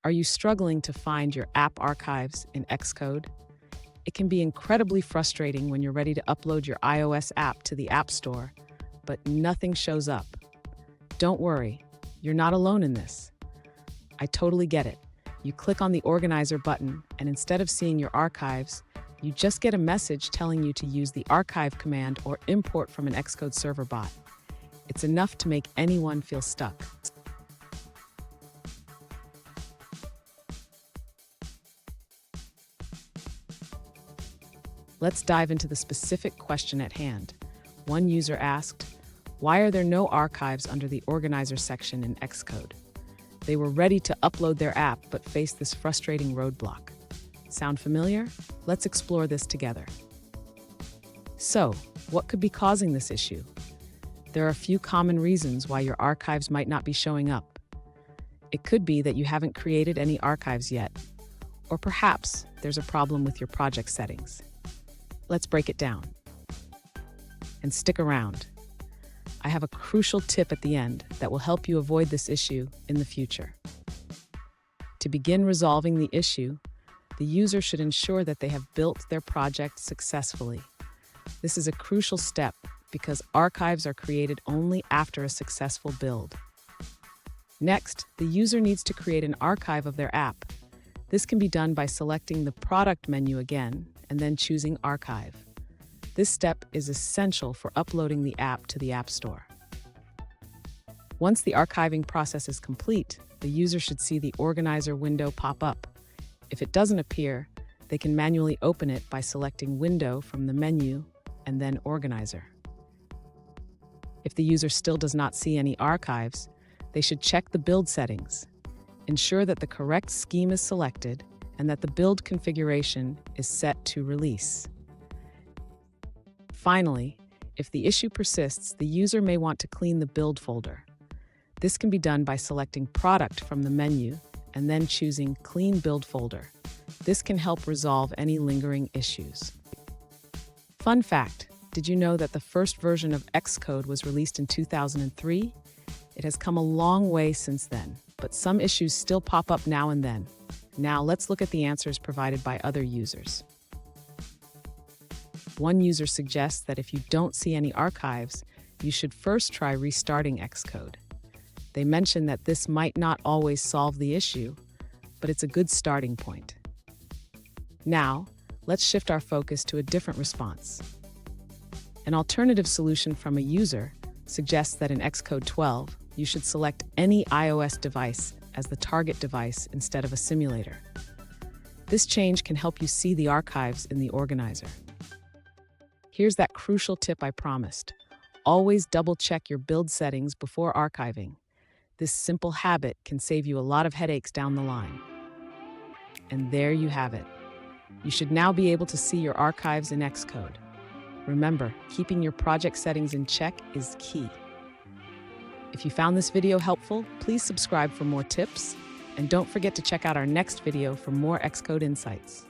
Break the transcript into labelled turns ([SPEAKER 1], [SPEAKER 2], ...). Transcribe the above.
[SPEAKER 1] Are you struggling to find your app archives in Xcode? It can be incredibly frustrating when you're ready to upload your iOS app to the App Store, but nothing shows up. Don't worry, you're not alone in this. I totally get it. You click on the Organizer button, and instead of seeing your archives, you just get a message telling you to use the archive command or import from an Xcode server bot. It's enough to make anyone feel stuck. Let's dive into the specific question at hand. One user asked, "Why are there no archives under the Organizer section in Xcode?" They were ready to upload their app but faced this frustrating roadblock. Sound familiar? Let's explore this together. So, what could be causing this issue? There are a few common reasons why your archives might not be showing up. It could be that you haven't created any archives yet, or perhaps there's a problem with your project settings. Let's break it down. And stick around. I have a crucial tip at the end that will help you avoid this issue in the future. To begin resolving the issue, the user should ensure that they have built their project successfully. This is a crucial step because archives are created only after a successful build. Next, the user needs to create an archive of their app. This can be done by selecting the Product menu again and then choosing Archive. This step is essential for uploading the app to the App Store. Once the archiving process is complete, the user should see the Organizer window pop up. If it doesn't appear, they can manually open it by selecting Window from the menu and then Organizer. If the user still does not see any archives, they should check the build settings. Ensure that the correct scheme is selected and that the build configuration is set to release. Finally, if the issue persists, the user may want to clean the build folder. This can be done by selecting Product from the menu and then choosing Clean Build Folder. This can help resolve any lingering issues. Fun fact, did you know that the first version of Xcode was released in 2003? It has come a long way since then, but some issues still pop up now and then. Now let's look at the answers provided by other users. One user suggests that if you don't see any archives, you should first try restarting Xcode. They mention that this might not always solve the issue, but it's a good starting point. Now, let's shift our focus to a different response. An alternative solution from a user suggests that in Xcode 12, you should select any iOS device as the target device instead of a simulator. This change can help you see the archives in the Organizer. Here's that crucial tip I promised. Always double-check your build settings before archiving. This simple habit can save you a lot of headaches down the line. And there you have it. You should now be able to see your archives in Xcode. Remember, keeping your project settings in check is key. If you found this video helpful, please subscribe for more tips, and don't forget to check out our next video for more Xcode insights.